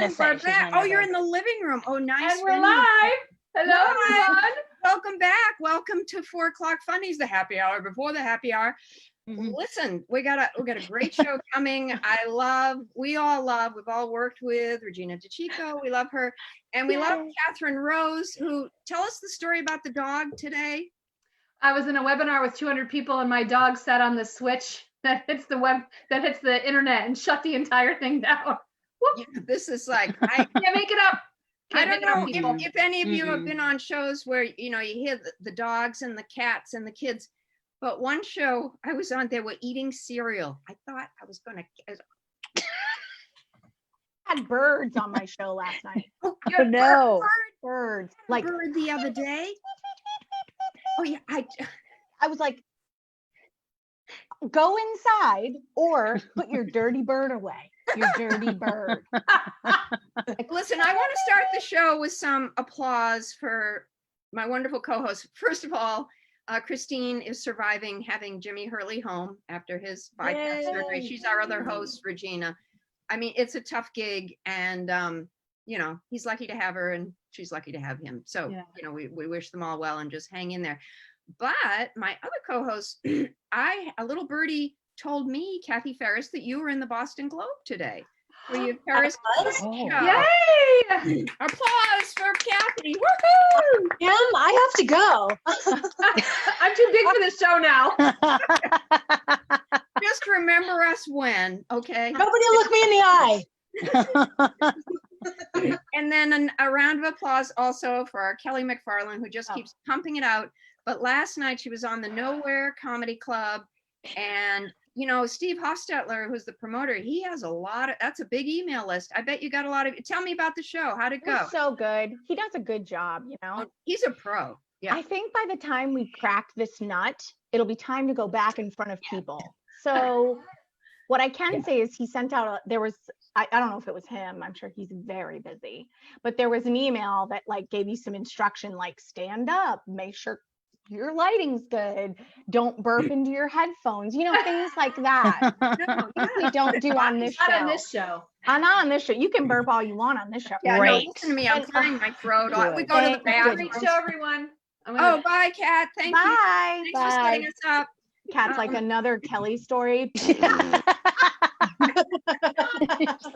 We're back. Oh, you're in the living room. Oh, nice. And we're live. Hello, everyone. Welcome back. Welcome to 4:00 Funnies, the happy hour before the happy hour. Listen, we got a great show coming. We all love, we've all worked with Regina DeCicco. We love her. And we love Catherine Rose, who tell us the story about the dog today. I was in a webinar with 200 people and my dog sat on the switch that hits the internet and shut the entire thing down. Yeah, this is like, I can't make it up. I don't know if any of you have been on shows where, you hear the dogs and the cats and the kids, but one show I was on, they were eating cereal. I thought I was going to. I had birds on my show last night. Oh, no. Birds. Like bird the other day. Oh yeah, I was like, go inside or put your dirty bird away. Your dirty bird. Listen, I want to start the show with some applause for my wonderful co-host. First of all, Christine is surviving having Jimmy Hurley home after his bypass surgery. She's our other host, Regina. I mean, it's a tough gig, and he's lucky to have her, and she's lucky to have him. So, we wish them all well and just hang in there. But my other co-host, a little birdie told me, Kathy Ferris, that you were in the Boston Globe today. Were you Ferris? Yay! Applause for Kathy. Woohoo! I have to go. I'm too big for this show now. Just remember us when, okay? Nobody look me in the eye. And then a round of applause also for our Kelly McFarland, who just keeps pumping it out. But last night she was on the Nowhere Comedy Club, and Steve Hostetler, who's the promoter, he has that's a big email list. I bet you got a lot of, tell me about the show. How'd it go? It's so good. He does a good job, He's a pro. Yeah. I think by the time we crack this nut, it'll be time to go back in front of people. So what I can say is he sent out, I don't know if it was him. I'm sure he's very busy, but there was an email that gave you some instruction, like stand up, make sure your lighting's good, don't burp into your headphones, things like that. We don't do on this show. Not on this show. Not on this show. You can burp all you want on this show. Yeah, right. No, listen to me. I'm clearing my throat. We go to the bathroom. Great show, everyone. Bye, Kat. Thank you. Bye. Thanks for setting us up. Kat's like another Kelly story.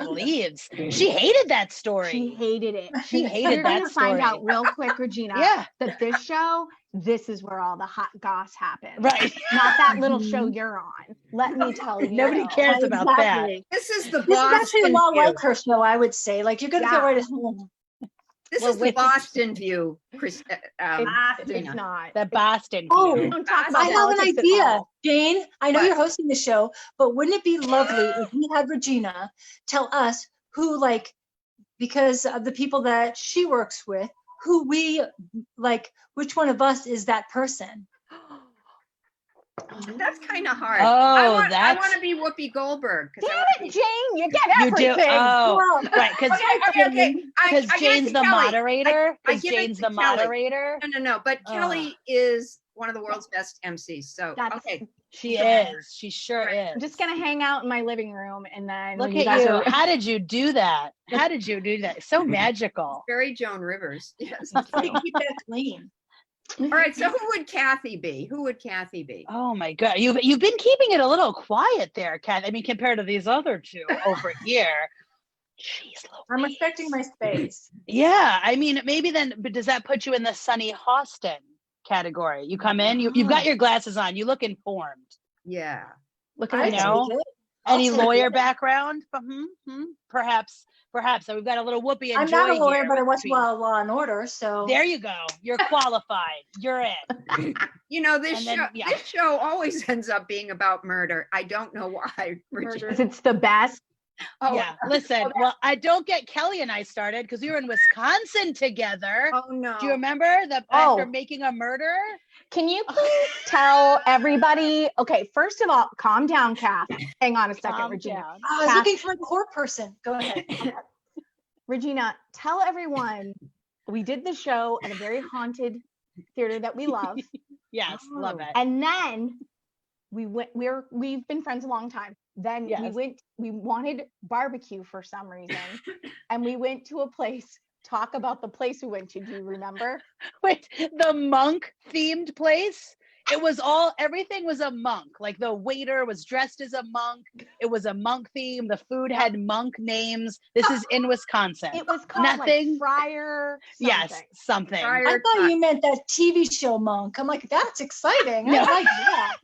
Leaves. She hated that story. She hated it. She hated that You're story. Find out real quick, Regina. That this show, this is where all the hot goss happens. Right. Not that little show you're on. Let me tell you. Nobody cares about that. This is the This is actually a Boston lot view. like her show, I would say. You're gonna get right at home. This is the Boston view, Chris. It's not. The Boston. Oh, We don't talk about I have an politics at idea, all. Jane. I know you're hosting the show, but wouldn't it be lovely if we had Regina tell us who, because of the people that she works with, who we which one of us is that person? That's kind of hard. Oh, I want to be Whoopi Goldberg. Damn it, Jane! You get everything. You do. Oh, right. Because I Jane's the moderator. I give it Jane's to the Kelly. moderator. No. But Kelly is one of the world's best MCs. So She is. She sure is. I'm just gonna hang out in my living room and then Look at you. How did you do that? How did you do that? So magical. Very Joan Rivers. Yes. Keep that clean. All right. So who would Kathy be? Oh my God. You've been keeping it a little quiet there, Kat. I mean, compared to these other two over here. Jeez, Louise. I'm respecting my space. Yeah. I mean, maybe then, but does that put you in the Sunny Hostin category? You come in, you've got your glasses on, you look informed. Yeah. Look at any lawyer background? Perhaps. So we've got a little Whoopi and I'm Joy not a lawyer, here but I watch between- Law and Order, so There you go. You're qualified. You're in. This show always ends up being about murder. I don't know why. It's the best. Oh yeah. Listen, well, I don't get Kelly and I started because we were in Wisconsin together. Oh no. Do you remember after making a murder? Can you please tell everybody? Okay, first of all, calm down, Kath. Hang on a second, Regina. I was looking for a court person. Go ahead. Regina, tell everyone we did the show at a very haunted theater that we love. Yes, love it. And then we've been friends a long time. Then Yes. we wanted barbecue for some reason. And we went to a place, talk about the place we went to. Do you remember? Wait, the monk themed place? It was everything was a monk. Like the waiter was dressed as a monk. It was a monk theme. The food had monk names. This is in Wisconsin. It was called Nothing. like Friar Yes, something. something. Friar I thought you meant that TV show Monk. I'm like, that's exciting. No. I like that.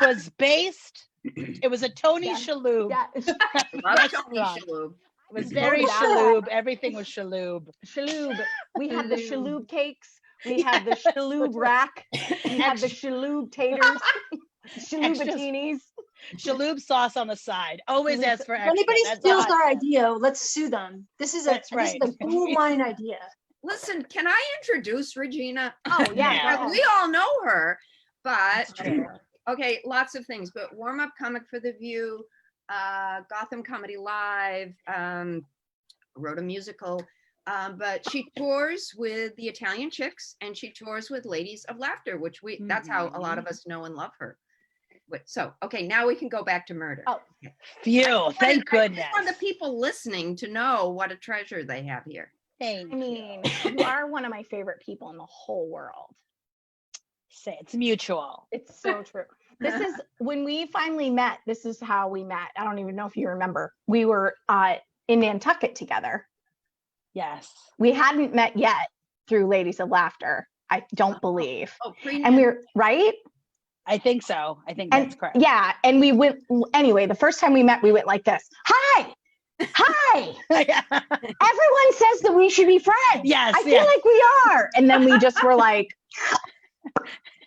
It was based. It was a Tony Yeah. Shalhoub Yeah. Love Tony restaurant. Shalhoub. It was very that. Shalhoub. Everything was Shalhoub. Shaloub. We had the Shaloub. Shaloub cakes. We had the Shaloub rack. We had the Shaloub taters. Shaloub Extras. bikinis. Shalhoub sauce on the side. Always Listen, ask for If extra. anybody That's steals all. our idea, let's sue them. This is That's right. a gold mine idea. Listen, can I introduce Regina? Oh yeah. Yeah. go ahead. We all know her, but That's true. okay, lots of things, but warm up comic for the View, Gotham Comedy Live, wrote a musical, but she tours with the Italian Chicks and she tours with Ladies of Laughter, which that's how a lot of us know and love her. So, okay, now we can go back to murder. Oh. Phew, thank I goodness. just want the people listening to know what a treasure they have here. Thank I mean, you are one of my favorite people in the whole world. Say it's mutual. It's so true. This is when we finally met. This is how we met. I don't even know if you remember. We were in Nantucket together. Yes. We hadn't met yet through Ladies of Laughter. I don't believe. Oh, And we were right. I think so. I think that's correct. Yeah. And we went anyway. The first time we met, we went like this. Hi. Hi. Yeah. Everyone says that we should be friends. Yes. I feel like we are. And then we just were like,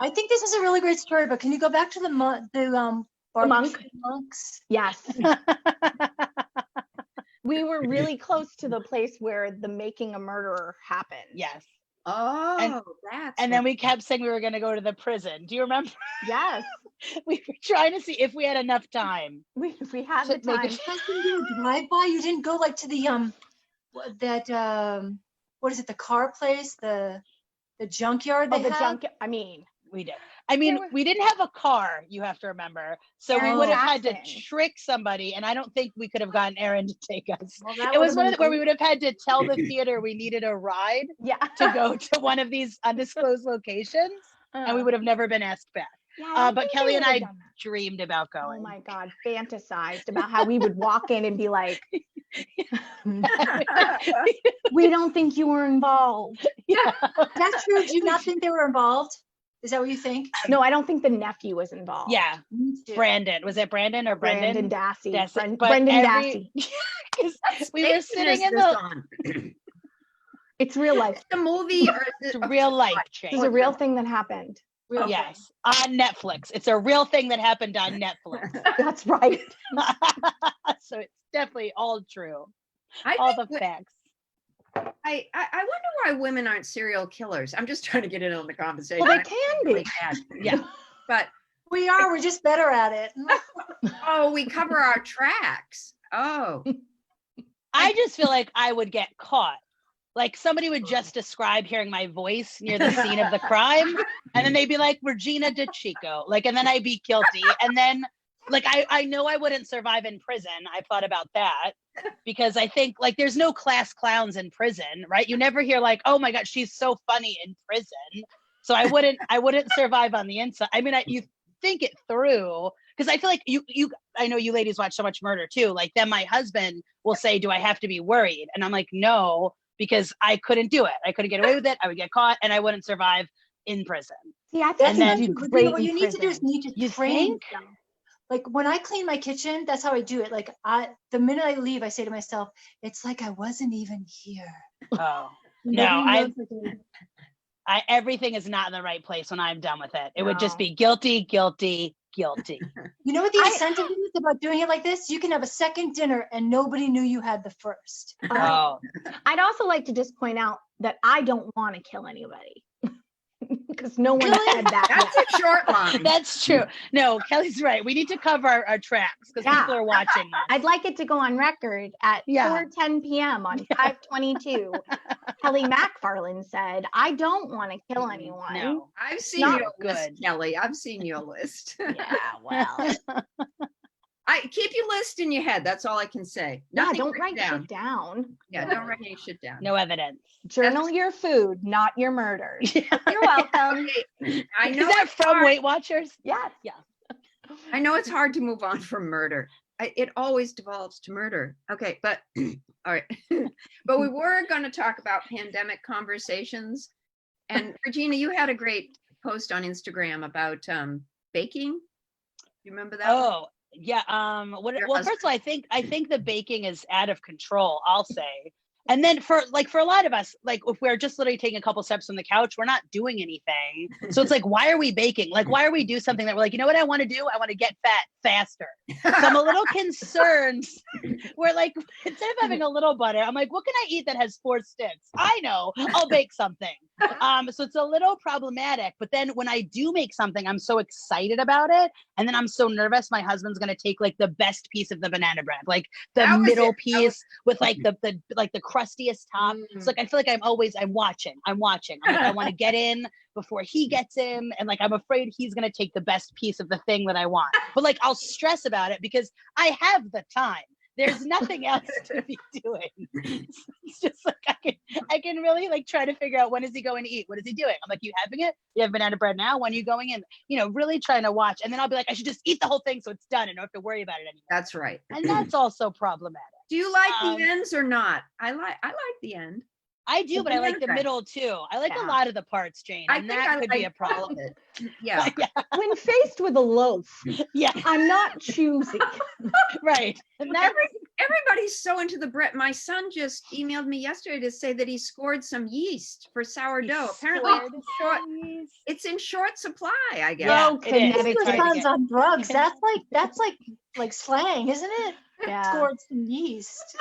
I think this is a really great story, but can you go back to the barbecue monks? yes. We were really close to the place where the making a murderer happened. Yes. Oh, that's And then we kept saying we were going to go to the prison. Do you remember? Yes. We were trying to see if we had enough time. We had the To make time. it- You guys didn't do a drive-by? You didn't go like to the what is it, the car place, the junkyard they Oh, the have? junk. I mean, We did. I mean, were- we didn't have a car, you have to remember. So we Aaron would have had to Jackson. trick somebody, and I don't think we could have gotten Aaron to take us. Well, that It was would've one been of where we great. would have had to tell the theater we needed a ride yeah. to go to one of these undisclosed locations, and we would have never been asked back. Yeah, I don't But think Kelly they and would've I done that. dreamed about Oh going. my God, fantasized about how we would walk in and be like, we don't think you were involved. Yeah. That's true. Do you not think they were involved? Is that what you think? No, I don't think the nephew was involved. Yeah, Me too. Brandon. Was it Brandon or Brandon Brendan? Dassey. Dassey. But Brendan every- Dassey. 'Cause we were sitting in the It's real life. the movie or is it real life This is change. a real thing that happened. Real Yes, on Netflix. It's a real thing that happened on Netflix. That's right. So it's definitely all true. I All think the facts. I wonder why women aren't serial killers. I'm just trying to get in on the conversation. Well, they can Really be. bad. Yeah. But We are. We're just better at it. oh, we cover our tracks. Oh, I just feel like I would get caught. Like somebody would just describe hearing my voice near the scene of the crime, and then they'd be like, Regina DeCicco. Like, and then I'd be guilty. And then like I know I wouldn't survive in prison. I've thought about that because I think like there's no class clowns in prison, right? You never hear like, oh my God, she's so funny in prison. So I wouldn't survive on the inside. I mean, you think it through because I feel like I know you ladies watch so much murder too. Like then my husband will say, do I have to be worried? And I'm like, no, because I couldn't do it. I couldn't get away with it. I would get caught and I wouldn't survive in prison. See, I think And you then- do But great what in you need to do is prison. need to You train think? yourself. Like when I clean my kitchen, that's how I do it. Like the minute I leave, I say to myself, it's like I wasn't even here. Oh. Nobody No, I- knows what Everything is not in the right place when I'm done with it. It would just No. be guilty, guilty, guilty. You know what the incentive is about doing it like this? You can have a second dinner and nobody knew you had the first. Oh, I'd also like to just point out that I don't want to kill anybody. because no one said that yet. That's a short line. That's true. No, Kelly's right. We need to cover our tracks because Yeah. people are watching this. I'd like it to go on record at Yeah. 4:10 p.m. on 5/22. Kelly MacFarlane said, "I don't want to kill anyone." No. I've seen Not your list, good. Kelly. I've seen your list. Yeah, well, I keep your list in your head. That's all I can say. yeah, Nothing don't written write down. shit down. Yeah, don't write any shit down. No evidence. Journal your food, not your murders. Yeah. You're welcome. Okay, I Is know that it's from hard. Weight Watchers? Yes. I know it's hard to move on from murder. It always devolves to murder. Okay, but all right. But we were going to talk about pandemic conversations. And Regina, you had a great post on Instagram about baking. You remember that? Oh, yeah. Your Well, first of all, I think the baking is out of control, I'll say. And then for a lot of us, like if we're just literally taking a couple steps from the couch, we're not doing anything. So it's like, why are we baking? Like, why are we do something that we're like, you know what I want to do? I want to get fat faster. So I'm a little concerned. We're like, instead of having a little butter, I'm like, what can I eat that has 4 sticks? I know, I'll bake something. So it's a little problematic. But then when I do make something, I'm so excited about it. And then I'm so nervous my husband's gonna take like the best piece of the banana bread, like the That was middle it. That piece with like the crustiest top. Mm. It's like I feel like I'm watching. I'm like, I want to get in before he gets in, and like I'm afraid he's gonna take the best piece of the thing that I want. But like I'll stress about it because I have the time. There's nothing else to be doing. It's just like I can really like try to figure out when is he going to eat? What is he doing? I'm like, you having it? You have banana bread now? When are you going in? You know, really trying to watch. And then I'll be like, I should just eat the whole thing so it's done and don't have to worry about it anymore. That's right. And that's also problematic. Do you like Um, the ends or not? I like the end. I do, The but I like the banana bread. middle too. I like Yeah. a lot of the parts, Jane. I And think that I could like be a all problem. of it. Yeah. When faced with a loaf, Yeah, I'm not choosy. right. And that's Everybody's so into the bread. My son just emailed me yesterday to say that he scored some yeast for sourdough. Apparently it's in short supply, I guess. Yeah, Oh, it is. Connecticut. It's hard to Sounds get. on drugs. That's like slang, isn't it? Yeah. Scored some yeast.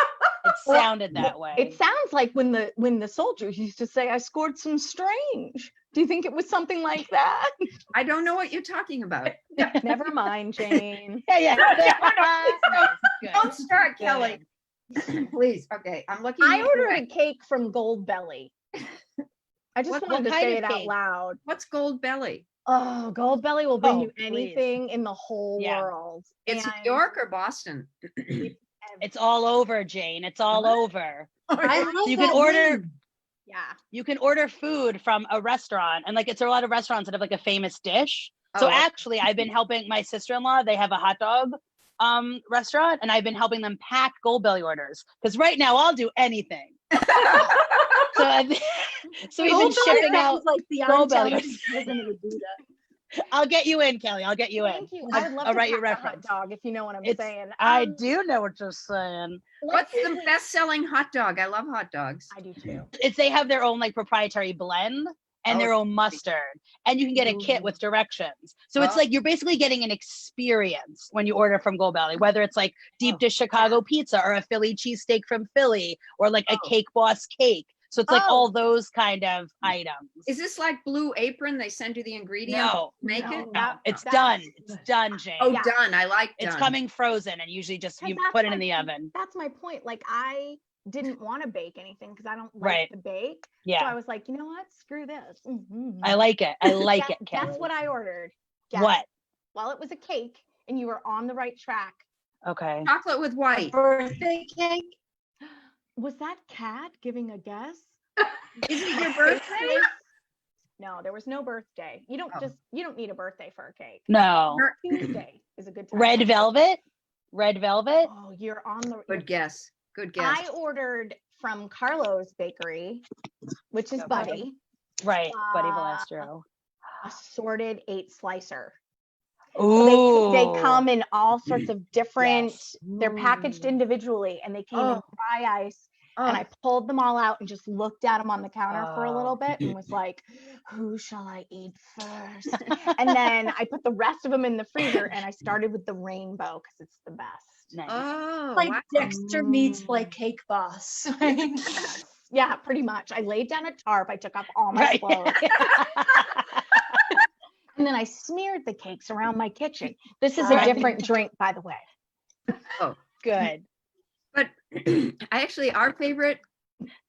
It sounded that way. It sounds like when the soldiers used to say, "I scored some strange." Do you think it was something like that? I don't know what you're talking about. Never mind, Jane. Yeah. Don't Good. start, Good. Kelly. Please. Okay, I'm looking. I either ordered way. a cake from Gold Belly. I just What wanted to kind say of it out cake? loud. What's Gold Belly? Oh, Gold Belly will bring Oh, you please. anything in the whole Yeah. world. It's And New York or Boston? It's all over, Jane. It's all over. I love You can that order name. yeah. you can order food from a restaurant, and like it's a lot of restaurants that have like a famous dish. So Oh. actually, I've been helping my sister-in-law. They have a hot dog restaurant, and I've been helping them pack Gold Belly orders because right now I'll do anything. So so we've been Gold Belly shipping out. sounds like the Gold Belly. untalented cousin of the Buddha. I'll get you in, Kelly. I'll get you in. Thank you. I would love I'll to write your pack a hot reference. dog if you know what I'm It's- saying. I do know what you're saying. What's the best-selling hot dog? I love hot dogs. I do too. It's they have their own like proprietary blend and their Oh. own mustard, and you can get a kit with directions. So it's Oh. like you're basically getting an experience when you order from Gold Belly, whether it's like deep dish Chicago pizza or a Philly cheesesteak from Philly or like a Oh. Cake Boss cake. So it's like Oh. all those kind of items. Is this like Blue Apron? They send you the ingredients. No, Make No. it. no, it's That's- done. It's done, Jane. Oh, Yeah. done. I like done. It's coming frozen, and usually just you Because put it that's in the my- oven. That's my point. Like I didn't want to bake anything because I don't like Right. to bake. So Yeah, I was like, you know what? Screw this. Mhm. I like it. I like Guess- it, Kelly. Guess what I ordered? Guess. What? Well, it was a cake, and you were on the right track. Okay. Chocolate with white. Birthday cake. Was that Kat giving a guess? Is it your birthday? No, there was no birthday. You don't Oh. you don't need a birthday for a cake. No. Tuesday is a good time. Red velvet. Red velvet. Oh, you're on the. Good guess. Good guess. I ordered from Carlo's Bakery, which is Okay. Buddy, Right. Buddy Uh, Valastro. assorted 8-slicer. Ooh. They come in all sorts of different. Yes. They're packaged individually, and they came in Oh. dry ice. Oh, And I pulled them all out and just looked at them on the counter for a Oh. little bit and was like, who shall I eat first? And then I put the rest of them in the freezer and I started with the rainbow because it's the best. Nice. oh, Like wow. Dexter meets like Cake Boss. Yeah, pretty much. I laid down a tarp. I took off all my Right. clothes. And then I smeared the cakes around my kitchen. This is a Right. different drink, by the way. Oh, Good. but our favorite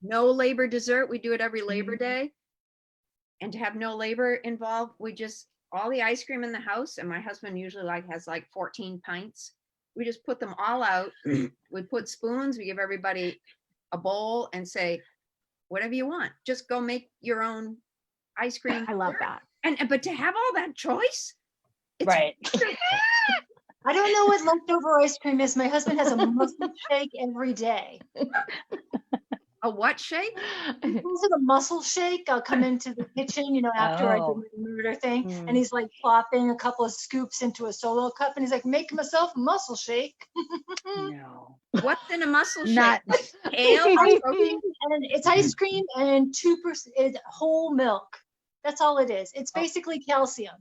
no labor dessert, we do it every Labor Day. And to have no labor involved, we just, all the ice cream in the house, and my husband usually has 14 pints. We just put them all out. We put spoons, we give everybody a bowl and say, whatever you want, just go make your own ice cream. I love that. But to have all that choice, it's Right. I don't know what leftover ice cream is. My husband has a mussel shake every day. a what shake? He calls it a mussel shake. I'll come into the kitchen, after I do Oh. my murder thing, Mm. and he's like plopping a couple of scoops into a solo cup, and he's like, make myself a mussel shake. No. What's in a mussel shake? Not Kale? Ice cream, and it's ice cream and 2% whole milk. That's all it is. It's basically calcium.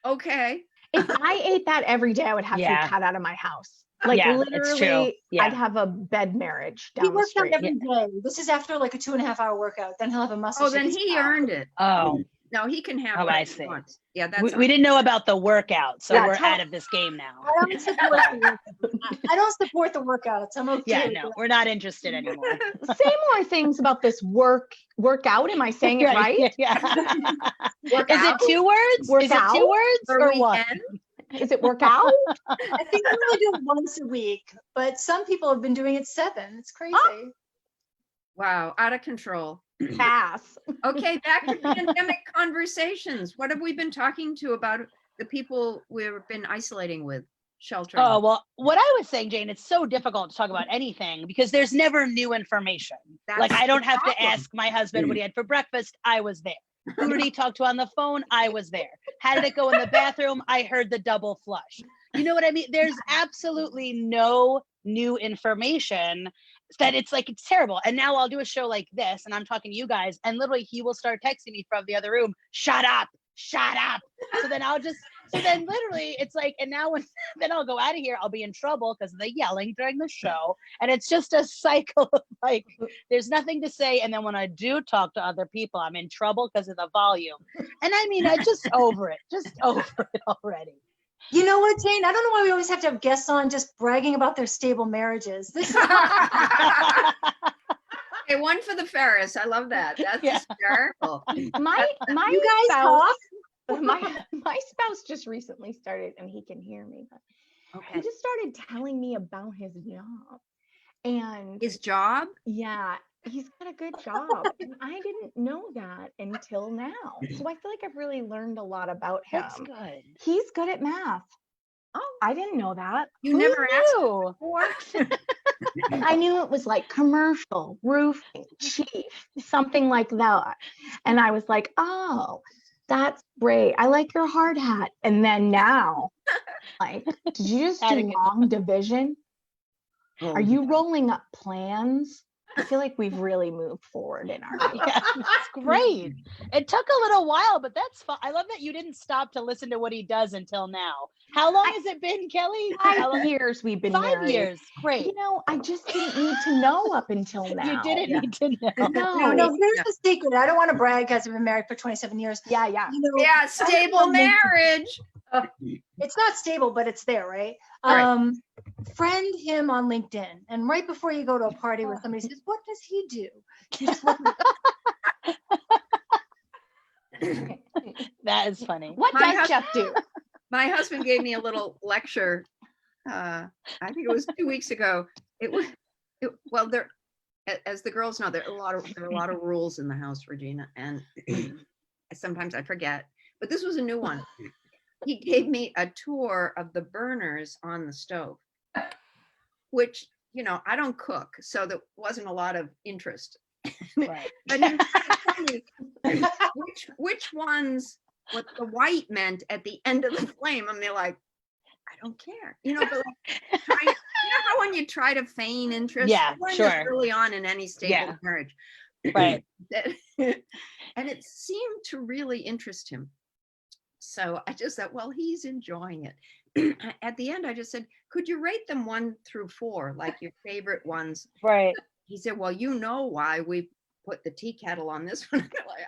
Okay. If I ate that every day, I would have to Yeah. be cut out of my house. Like Yeah, it's true. literally, Yeah. I'd have a bed marriage He down the works out street. every day. This is after like a 2.5-hour workout. Then he'll have a muscle Oh, shake. then he earned it. Oh, No, he can have Oh, what I he see. wants. Yeah, that's we didn't know about the workout, so Yeah, we're tell- out of this game now. I don't support the workouts. I don't support the workouts. I'm okay. Yeah, with no, it. we're not interested anymore. Say more things about this workout. Am I saying it right? Yeah. Work Is it out 2 words? Work Is it 2 out? words for or one? weekend. Is it workout? I think I only do it once a week, but some people have been doing it 7. It's crazy. Wow, out of control. Pass. Okay, back to pandemic conversations. What have we been talking to about the people we've been isolating with, sheltering? Oh, well, what I was saying, Jane, it's so difficult to talk about anything because there's never new information. Like, That's I don't the have to problem. ask my husband what he had for breakfast. I was there. Who did he talk to on the phone? I was there. How did it go in the bathroom? I heard the double flush. You know what I mean? There's absolutely no new information that it's terrible. And now I'll do a show like this and I'm talking to you guys and literally he will start texting me from the other room, shut up. So then literally it's like, and now then I'll go out of here, I'll be in trouble because of the yelling during the show. And it's just a cycle of there's nothing to say. And then when I do talk to other people, I'm in trouble because of the volume. And I mean, I just over it already. You know what, Jane? I don't know why we always have to have guests on just bragging about their stable marriages. This is Okay, one for the Ferris. I love that. That's Yeah. hysterical. My you guys spouse, talk. my spouse just recently started, and he can hear me, but he Okay. just started telling me about his job. And His job? yeah, he's got a good job. And I didn't know that until now. So I feel like I've really learned a lot about him. That's good. He's good at math. Oh, I didn't know that. you Who never asked knew? before? I knew it was like commercial, roofing, chief, something like that. And I was like, oh, that's great. I like your hard hat. And then now, did you just Had a do good- long division? Oh, Are you rolling up plans? I feel like we've really moved forward in our life. Yeah, that's great. It took a little while, but that's fun. I love that you didn't stop to listen to what he does until now. How long has it been, Kelly? How long? 5 years we've been 5 married. years. Great. I just didn't need to know up until now. You didn't Yeah. need to know. No, here's the secret. I don't want to brag because I've been married for 27 years. Yeah. Yeah, stable marriage. It's not stable, but it's there, right? Right. Friend him on LinkedIn. And right before you go to a party where somebody says, what does he do? You just look That is funny. What My does hus- Jeff do? My husband gave me a little lecture. I think it was 2 weeks ago. Well, there, as the girls know, there are a lot of rules in the house, Regina, and sometimes I forget. But this was a new one. He gave me a tour of the burners on the stove, which I don't cook, so there wasn't a lot of interest. Right. But he was trying to tell me which ones, what the white meant at the end of the flame. And they're like, I don't care. But how when you try to feign interest, Yeah, I learned this sure. early on in any stable Yeah. marriage. Right. And it seemed to really interest him. So I just thought, well, he's enjoying it. At the end, I just said, could you rate them 1 through 4, like your favorite ones? Right. He said, well, you know why we put the tea kettle on this one. I'm like,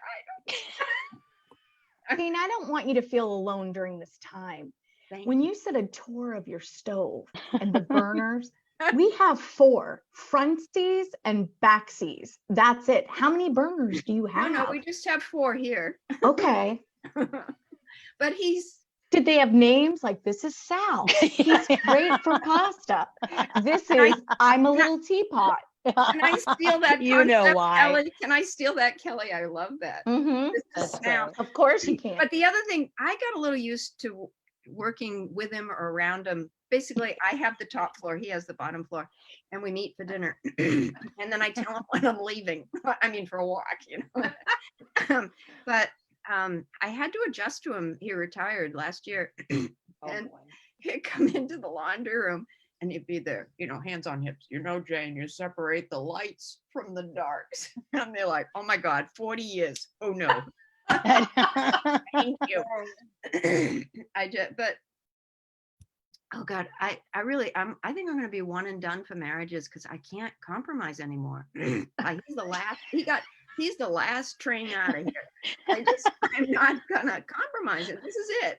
Dean, I don't want you to feel alone during this time. Thank When you said a tour of your stove and the burners, we have 4 frontsies and backsies. That's it. How many burners do you No, have? no, we just have 4 here. Okay. But he's, Did they have names like this is Sal? He's great for pasta. This is I'm a little teapot. can I steal that? You know concept, why. Kelly? Can I steal that, Kelly? I love that. Mhm. This is That's Sal. great. Of course you can. But the other thing, I got a little used to working with him or around him. Basically, I have the top floor, he has the bottom floor, and we meet for dinner. And then I tell him when I'm leaving. I mean, for a walk, you know. But I had to adjust to him. He retired last year. Oh, And boy. he'd come into the laundry room and he'd be there, you know, hands on hips. You know, Jane, you separate the lights from the darks. And they're like, oh my God, 40 years. Oh no. Thank you. But oh God, I think I'm gonna be one and done for marriages because I can't compromise anymore. He's the last train out of here. I'm not gonna compromise it. This is it.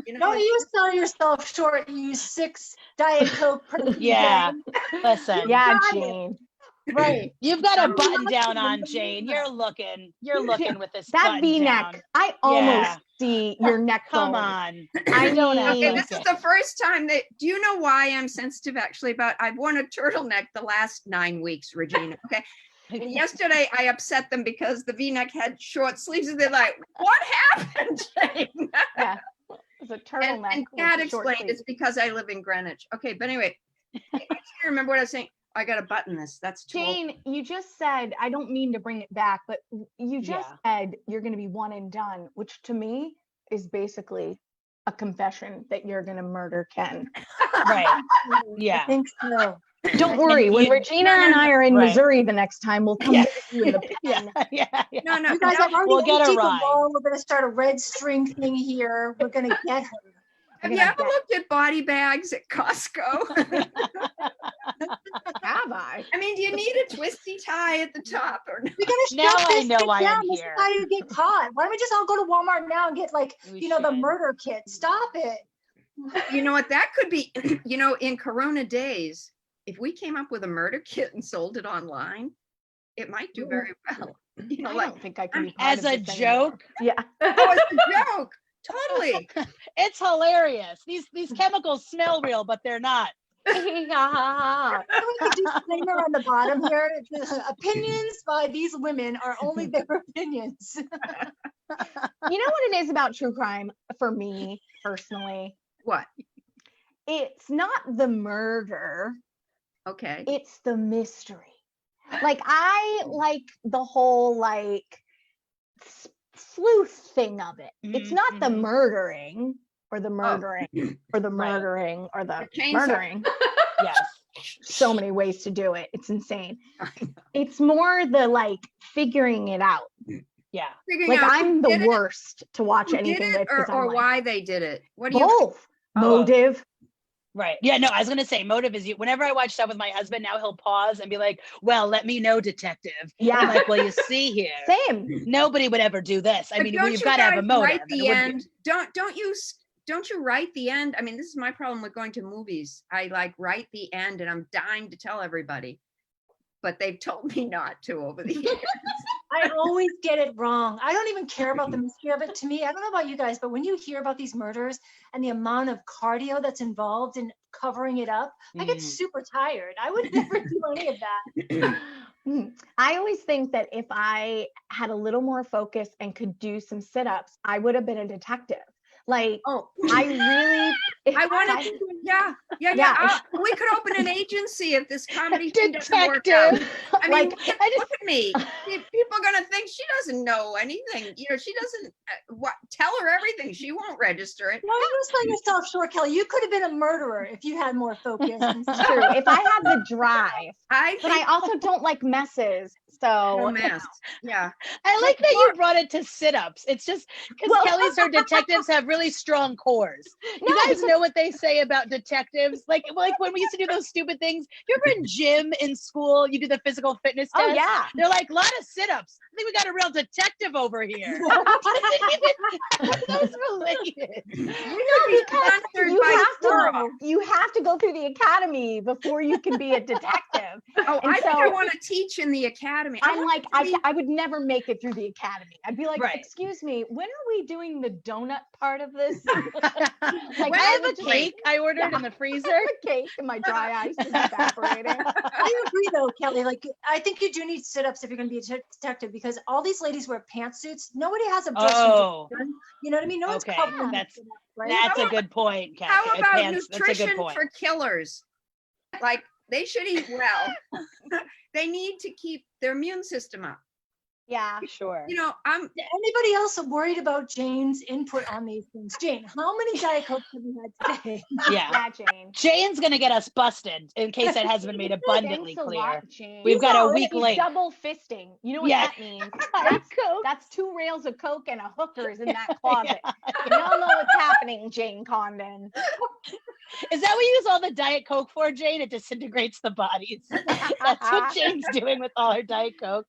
You know, Don't you sell yourself short, you 6 Diet Coke per Yeah. day. Listen, Yeah, got it. Jane. Right. you've got a So- button down on, Jane. You're looking with this That button V-neck. down. I almost Yeah. see your neck Come bone. on. I Don't act mean, okay, like this is it. the first time that. Do you know why I'm sensitive actually about? I've worn a turtleneck the last 9 weeks, Regina. Okay. And yesterday I upset them because the V-neck had short sleeves and they're like, what happened, Jane? yeah, it's a turtleneck. And with Kat short explained sleeves. it's because I live in Greenwich. Okay, but anyway, I can't remember what I was saying. I gotta button this. That's too old. Jane, you just said, I don't mean to bring it back, but you just said you're going to be one and done, which to me is basically a confession that you're going to murder Ken. Right. I Yeah. think so. Don't worry. When you- Regina and I are in Right. Missouri the next time, we'll come Yeah. visit you in the pen. Yeah. No, You guys no. have already We'll get a emptied the ride. wall. We're gonna start a red string thing here. We're gonna get her. Have you ever looked at body bags at Costco? Have I? I mean, do you need a twisty tie at the top or no? We gotta Now shut I this know shit why down. I'm This is here. how you get caught. Why don't we just all go to Walmart now and get like, We you know, the should. murder kit? Stop it. You know what? That could be, you know, in Corona days, if we came up with a murder kit and sold it online, it might do very well. You know, I like, don't think I can be part As of a this anymore. joke, Yeah. oh, it's a joke. Totally. it's hilarious. These chemicals smell real, but they're not. Yeah. We could do disclaimer on the bottom here. Opinions by these women are only their opinions. You know what it is about true crime for me personally? What? It's not the murder, Okay. it's the mystery. Like I like the whole like sleuth thing of it. It's not the Mhm. murdering or the murdering or the Right. murdering or the The chainsaw. murdering. Yes. So many ways to do it. It's insane. I know. It's more the like figuring it out. Yeah. Figuring Like out I'm who the did it, worst to watch who did anything it, with because I'm or like, why they did it. What do you? both Oh. motive. Right. Yeah, no, I was gonna say motive is you. Whenever I watch stuff with my husband, now he'll pause and be like, well, let me know, detective. I'm Yeah, like, well, you see here, same. nobody would ever do this. I But mean, don't you've you got to have a guys motive. write and the it wouldn't be- end? Don't you write the end? I mean, this is my problem with going to movies. I like write the end, and I'm dying to tell everybody, but they've told me not to over the years. I always get it wrong. I don't even care about the mystery of it. To me, I don't know about you guys, but when you hear about these murders and the amount of cardio that's involved in covering it up, I get Mm. super tired. I would never do any of that. I always think that if I had a little more focus and could do some sit-ups, I would have been a detective. Like Oh, I really, I wanted to. Yeah. We could open an agency if this comedy thing doesn't work out. Detective. I mean, Like, look at me. People are gonna think she doesn't know anything. You know, she doesn't. Tell her everything. She won't register it. Why are you selling yourself short, Kelly? You could have been a murderer if you had more focus. And it's true. If I had the drive, I but I think also don't like messes. So romance. Yeah. I like that you brought it to sit-ups. It's just because Well- Kelly's her detectives have really strong cores. You No, guys know what they say about detectives? Like when we used to do those stupid things. You remember in gym in school, you do the physical fitness test? oh yeah. They're like, a lot of sit-ups. I think we got a real detective over here. How are those related? You could be sponsored by Toro. You have to go through the academy before you can be a detective. Oh, And I think I so- want to teach in the academy. I'm like, want to be- I would never make it through the academy. I'd be like, Right. excuse me, when are we doing the donut part of this? Like, when I have would a you- cake I ordered in the freezer. The cake and my dry ice is evaporating. I agree though, Kelly. Like, I think you do need sit-ups if you're going to be a detective, because all these ladies wear pantsuits. Nobody has a brush. Oh, You know what I mean? No one's okay. covering That's sit-ups, right? that's a good point, Kathy. How about That's a good nutrition point. for killers? Like, they should eat well. They need to keep their immune system up. Yeah. Sure. You know, I'm Anybody else worried about Jane's input on these things? Jane, how many Diet Cokes have you had today? Yeah. Yeah, Jane. Jane's gonna get us busted in case that hasn't been made abundantly Thanks a clear. lot, Jane. We've got a week He's late. double fisting. You know what Yeah. that means? Diet That's 2 rails of Coke and a hooker is in that closet. You all know what's happening, Jane Condon. Is that what you use all the Diet Coke for, Jane? It disintegrates the bodies. That's what Jane's doing with all her Diet Coke.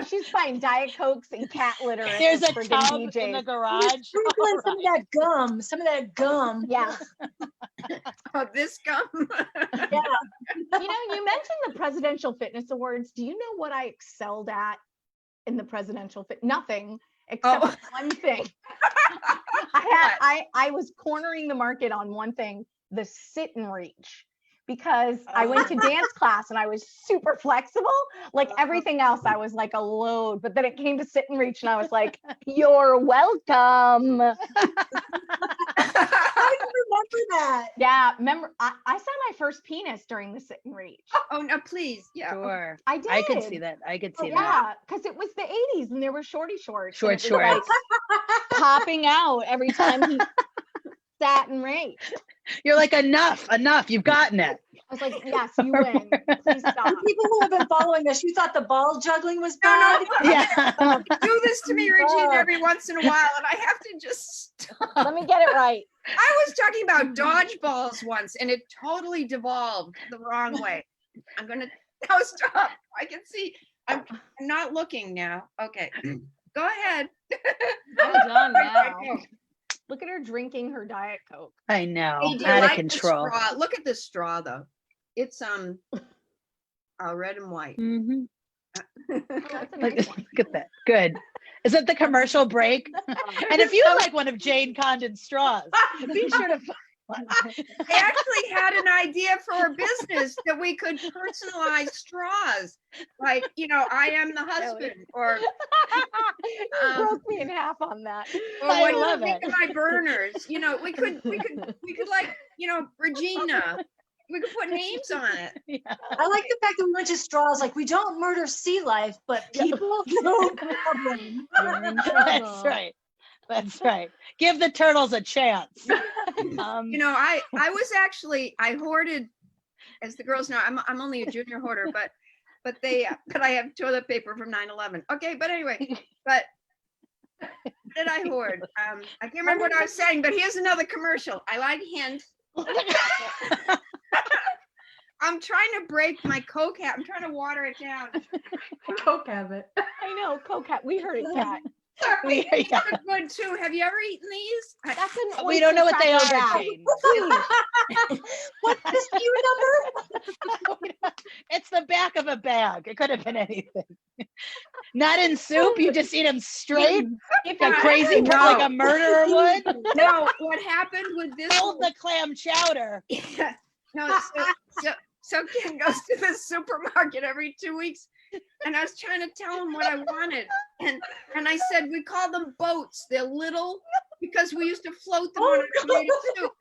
She's buying Diet Cokes and cat litter. at There's the a friggin' tub in BJ's. the garage. Sprinkling some of that gum, Yeah. oh, this gum. You mentioned the Presidential Fitness Awards. Do you know what I excelled at in the Presidential Fit? Nothing except Oh. one thing. I was cornering the market on one thing, the sit and reach. Because I went to dance class and I was super flexible. Like everything else, I was like a load. But then it came to sit and reach, and I was like, "You're welcome." I remember that. Yeah, remember I saw my first penis during the sit and reach. Oh no, please. Yeah. Sure. I did. I could see that. I could see that. Yeah, because it was the 80s and there were shorty shorts. Short and it was, like, shorts. popping out every time he sat and raged. You're like, enough. You've gotten it. I was like, yes, you win. Please stop. For people who have been following us, you thought the ball juggling was bad? No, Yeah. you do this to me, Regina, every once in a while, and I have to just stop. Let me get it right. I was talking about dodgeballs once, and it totally devolved the wrong way. I'm gonna now stop. I can see. I'm not looking now. Okay, go ahead. I'm done now. Look at her drinking her Diet Coke. I know. Hey, do you Out of like the control. straw? Look at this straw, though. It's red and white. Mm-hmm. Oh, that's a Look, nice one. look at that. Good. Is it the commercial break? And if you like one of Jane Condon's straws, be sure to find one. I actually had an idea for a business that we could personalize straws, like I am the husband, or You broke me in half on that. I what do love you think it. of my burners? We could like Regina. We could put names on it. Yeah. I like the fact that we went to straws. Like, we don't murder sea life, but people no problem. You're in That's trouble. right. That's right. Give the turtles a chance. I hoarded, as the girls know, I'm only a junior hoarder, but I have toilet paper from 9/11. Okay, but anyway, what did I hoard? I can't remember what I was saying, but here's another commercial. I like hint. I'm trying to break my Coke hat. I'm trying to water it down. Coke habit. I know, Coke hat. We heard it, Kat. Sorry, Yeah. these are good too. Have you ever eaten these? That's an We don't know what they oyster are, cracker Jane. bag. What's the SKU number? It's the back of a bag. It could have been anything. Not in soup. You just eat them straight. If A you crazy, No. like a murderer would. No, what happened with this? Hold the clam chowder. No, so Ken goes to the supermarket every 2 weeks, and I was trying to tell him what I wanted, and I said we call them boats. They're little because we used to float them on our tomato soup.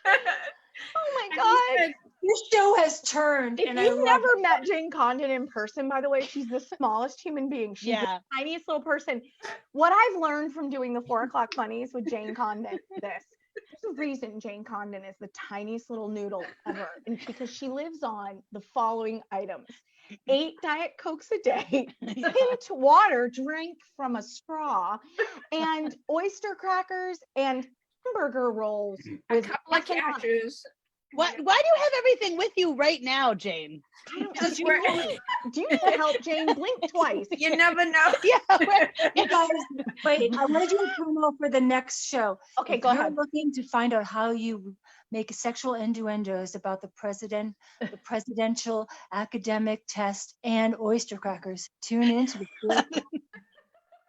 Oh my And he God. said, This show has turned. If And I you've love never it. met Jane Condon in person, by the way, she's the smallest human being. She's Yeah. the tiniest little person. What I've learned from doing the 4 o'clock bunnies with Jane Condon, there's a reason Jane Condon is the tiniest little noodle ever. And because she lives on the following items: 8 Diet Cokes a day, pint water drank from a straw, and oyster crackers and hamburger rolls a with couple of F&R. cashews. Why do you have everything with you right now, Jane? Just Do where- you need help, Jane? Blink twice. You never know. You guys, wait, I want to do a promo for the next show. Okay, If go you're ahead. looking to find out how you make sexual innuendos about the presidential academic test and oyster crackers, tune into the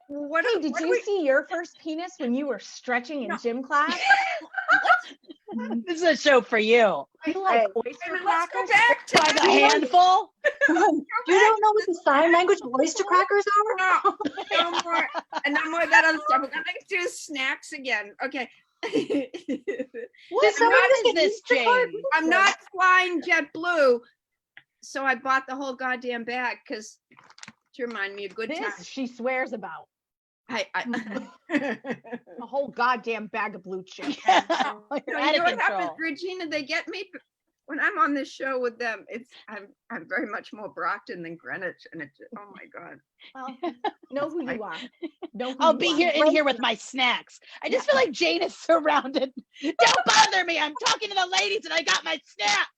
What, Hey, did you see your first penis when you were stretching in No. gym class? This is a show for you. You like Hey. oyster let's go crackers? back to By the handful. You don't know what the sign language of oyster crackers are? no more, and no more of that other stuff. We're gonna do snacks again. Okay. What someone is just this, get Jane? I'm not flying JetBlue, so I bought the whole goddamn bag because to remind me of good This times. she swears about. I A whole goddamn bag of blue chips. Yeah, So you're you out know of what happens, control. Regina? They get me when I'm on this show with them. I'm very much more Brockton than Greenwich, and it's oh my god. Well, know who you are. Know who I'll you be are. here in here with my snacks. I just feel like Jane is surrounded. Don't bother me. I'm talking to the ladies and I got my snacks.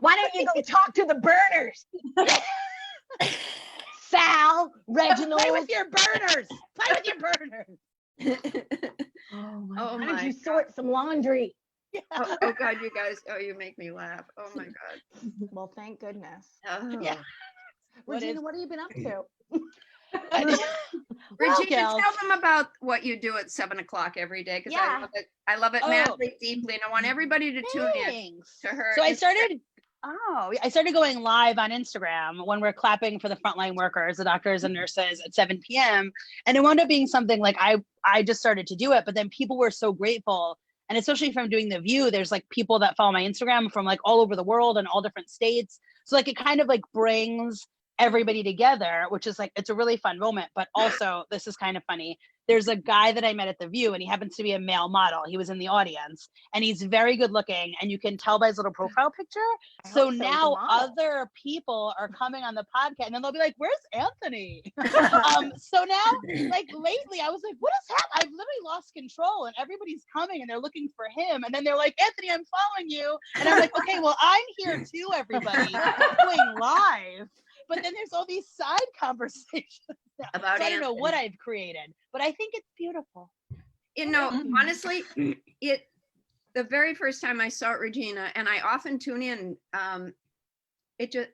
Why don't you go talk to the burners? Sal, Reginald. Play with your burners. Play with your burners. Oh, Oh why don't my you sort some laundry? oh god, you guys! Oh, you make me laugh. Oh my god. Well, thank goodness. Oh. Yeah. What Regina, is- what have you been up to? Well, Regina, gals. tell them about what you do at 7 o'clock every day because Yeah. I love it. I love it Oh. madly, deeply, and I want everybody to tune in Thanks. to her. So I Instagram. started going live on Instagram when we're clapping for the frontline workers, the doctors and nurses at 7 p.m. And it wound up being something like I just started to do it, but then people were so grateful. And especially from doing The View, there's like people that follow my Instagram from like all over the world and all different states. So like it kind of like brings everybody together, which is like, it's a really fun moment. But also, this is kind of funny. There's a guy that I met at The View and he happens to be a male model. He was in the audience and he's very good looking and you can tell by his little profile picture. I So hope he's a now model. other people are coming on the podcast and then they'll be like, where's Anthony? So now like lately I was like, what is happening? I've literally lost control and everybody's coming and they're looking for him. And then they're like, Anthony, I'm following you. And I'm like, okay, well, I'm here too, everybody, going live. But then there's all these side conversations. now. About So I don't know what Anthony. I've created, but I think it's beautiful. You know, Mm-hmm. honestly, the very first time I saw it, Regina, and I often tune in, it just,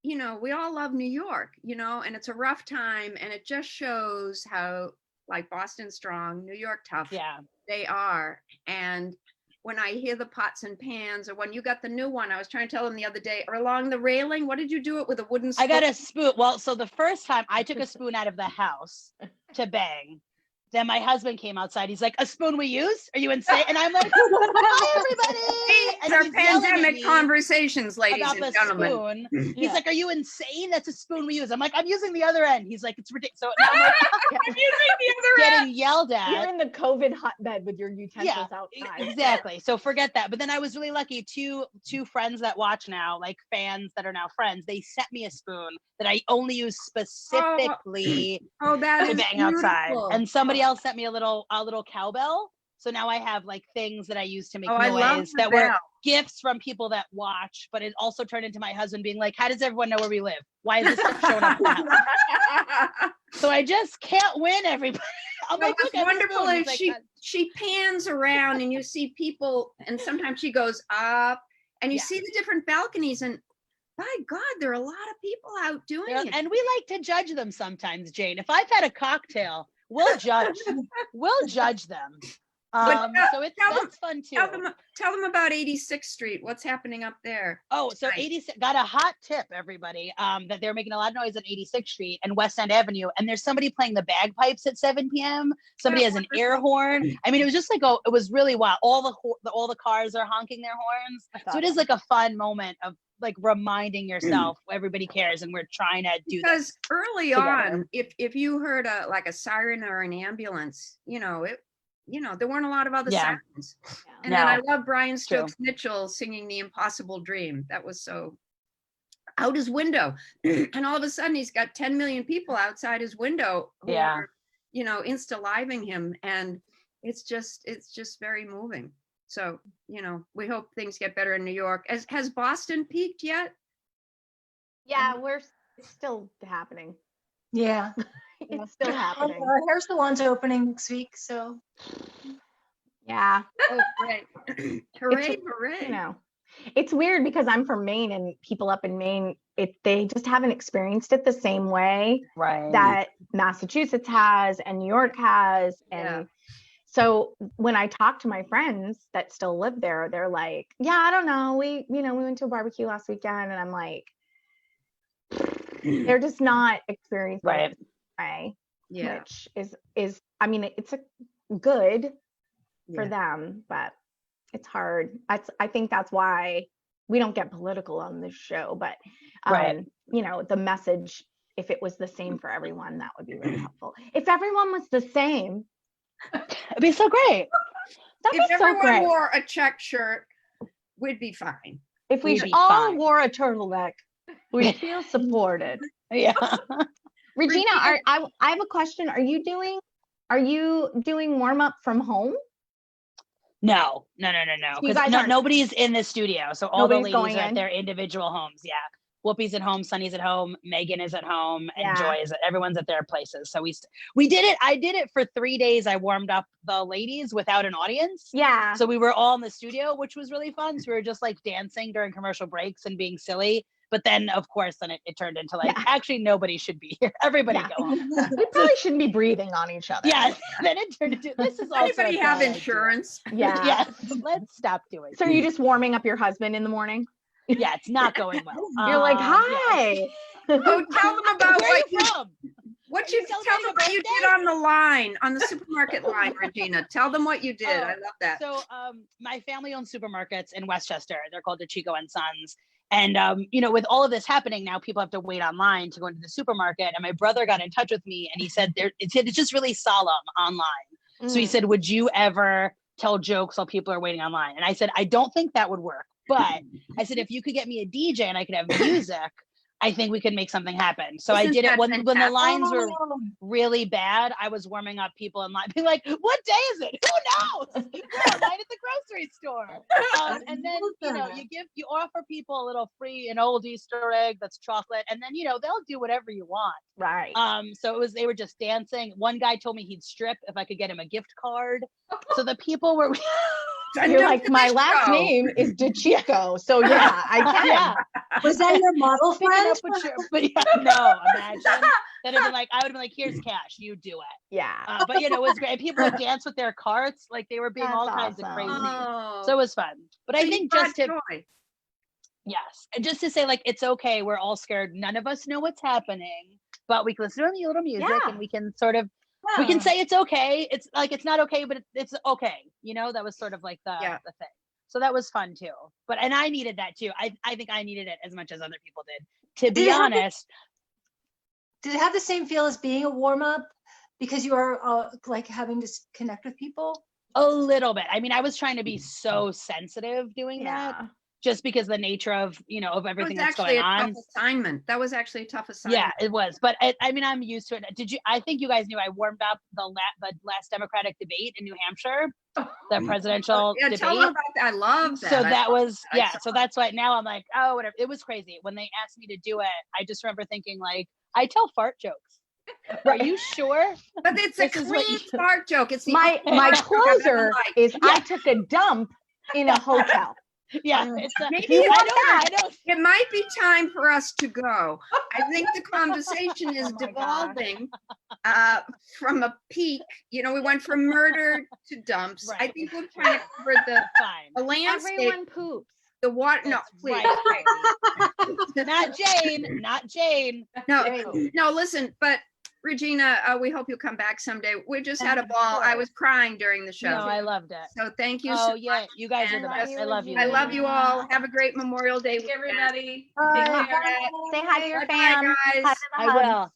you know, we all love New York, you know, and it's a rough time and it just shows how like Boston strong, New York tough Yeah. they are. And when I hear the pots and pans, or when you got the new one, I was trying to tell them the other day, or along the railing, what did you do it with a wooden spoon? I got a spoon. Well, so the first time I took a spoon out of the house to bang. Then my husband came outside. He's like, a spoon we use? Are you insane? And I'm like, hi, everybody. These And are he's yelling at pandemic me conversations, ladies about and the gentlemen. spoon. He's Yeah. like, are you insane? That's a spoon we use. I'm like, I'm using the other end. He's like, it's ridiculous. So now I'm like, I'm using the other end. getting yelled You're at. in the COVID hotbed with your utensils outside. Exactly. So forget that. But then I was really lucky. Two friends that watch now, like fans that are now friends, they sent me a spoon that I only use specifically Oh, that to is bang outside. beautiful. And somebody else sent me a little cowbell. So now I have like things that I use to make Oh, I love noise the that were bell. gifts from people that watch, but it also turned into my husband being like, how does everyone know where we live? Why is this stuff showing up in the house? So I just can't win, everybody. I'm Well, like, what's look, I have a wonderful spoon. is He's like, she pans around and you see people, and sometimes she goes up and you Yeah. see the different balconies, and by God, there are a lot of people out doing Yeah, it. and we like to judge them sometimes, Jane. If I've had a cocktail, we'll judge. We'll judge them. But So it's tell them- that's fun too. Tell them about 86th Street. What's happening up there? Oh, so Right. 86 got a hot tip, everybody, that they're making a lot of noise on 86th Street and West End Avenue, and there's somebody playing the bagpipes at 7 p.m. Somebody has an air horn. I mean, it was just like it was really wild. All the cars are honking their horns. So it is like a fun moment of like reminding yourself everybody cares and we're trying to do Because this. early together. on, if you heard like a siren or an ambulance, there weren't a lot of other Yeah. sirens. Yeah. And then I No, love Brian true. Stokes Mitchell singing The Impossible Dream. That was so out his window. And all of a sudden he's got 10 million people outside his window who Yeah. are, insta-living him. And it's just very moving. So, we hope things get better in New York. Has Boston peaked yet? Yeah, it's still happening. Yeah. It's still happening. Our hair salon's opening next week, so. Yeah. Oh, great. Hooray, hooray. You know, it's weird because I'm from Maine, and people up in Maine, they just haven't experienced it the same way Right. that Massachusetts has and New York has. And so when I talk to my friends that still live there, they're like, yeah, I don't know. We went to a barbecue last weekend, and I'm like, they're just not experiencing Right. it the same way, Yeah. which is, I mean, it's a good for Yeah. them, but it's hard. I think that's why we don't get political on this show, but Right. the message, if it was the same for everyone, that would be really helpful. If everyone was the same, It'd be so great. that'd If be so everyone great. wore a check shirt, we'd be fine. If we we'd be all fine. wore a turtleneck, we'd feel supported. Yeah. Regina, I have a question. Are you doing warm up from home? No. You Because guys aren't- nobody's in the studio. So all the Nobody's going ladies are at in? their individual homes. Yeah. Whoopi's at home, Sunny's at home, Megan is at home, and Yeah. Joy everyone's at their places. So we did it. I did it for 3 days. I warmed up the ladies without an audience. Yeah. So we were all in the studio, which was really fun. So we were just like dancing during commercial breaks and being silly. But then, of course, it turned into like, Yeah. actually, nobody should be here. Everybody Yeah. go home. We probably shouldn't be breathing on each other. Yeah. Then it turned into, this is also Anybody a have bad idea. insurance? Yeah. Yes. Let's stop doing So are you just warming up your husband in the morning? Yeah, it's not going well. You're like, Yeah. hi. Oh, tell them about Where are what you from? what Are you you tell celebrating them a what you birthday? did on the line, on the supermarket line, Regina. Tell them what you did. Oh, I love that. So my family owns supermarkets in Westchester. They're called DeCicco and Sons. And with all of this happening now, people have to wait online to go into the supermarket. And my brother got in touch with me and he said it's just really solemn online. So he said, would you ever tell jokes while people are waiting online? And I said, I don't think that would work. But I said, if you could get me a DJ and I could have music, I think we could make something happen. So I Isn't did it that when the fantastic? lines were really bad. I was warming up people in line, being like, what day is it? Who knows? We're in line at the grocery store. And then, you offer people a little free, an old Easter egg that's chocolate. And then, they'll do whatever you want. Right. So they were just dancing. One guy told me he'd strip if I could get him a gift card. So the people were... You're like, my last name is DeCicco. So yeah, I can. Yeah. Was that your model Pick it friend? up with but yeah, no, imagine. That have been like, I would have been like, here's cash, you do it. Yeah. But it was great. And people would dance with their carts, like they were being That's all kinds of awesome. crazy. Oh, So it was fun. But I so you think brought just to joy. yes, and just to say like it's okay, we're all scared. None of us know what's happening, but we can listen to a little music Yeah. and we can sort of we can say it's okay. It's like it's not okay, but it's okay. That was sort of like the thing. So that was fun too. And I needed that too. I think I needed it as much as other people did. To be honest. Did it have the same feel as being a warm up because you are like having to connect with people? A little bit. I mean, I was trying to be so sensitive doing that Yeah. just because the nature of, of everything that's actually going on. a tough assignment. That was actually a tough assignment. Yeah, it was. But I mean, I'm used to it. I think you guys knew I warmed up the last Democratic debate in New Hampshire, the presidential Yeah, debate. tell them about that. I love that. So I that love was, that. I yeah. saw So that's why now I'm like, oh, whatever. It was crazy. When they asked me to do it, I just remember thinking like, I tell fart jokes. Are you sure? But it's a This is what clean you- fart joke. It's the My only fart joke I've ever closer liked. is I took a dump in a hotel. Yeah. It's Maybe you want I that? know. It might be time for us to go. I think the conversation is Oh my devolving from a peak. We went from murder to dumps. I Right. think we've kind of covered the Fine. landscape, Everyone poops. the water. No, That's please. right. Not Jane. Not Jane. No, listen, but Regina, we hope you'll come back someday. We just had a ball. I was crying during the show. No, I loved it. So thank you. Oh so yeah, much. you guys are the And best. I love you. I love you all. Have a great Memorial Day. Everybody. Bye. Take care. Say hi to your Bye-bye, fam. guys. Hi to the I hubs. will.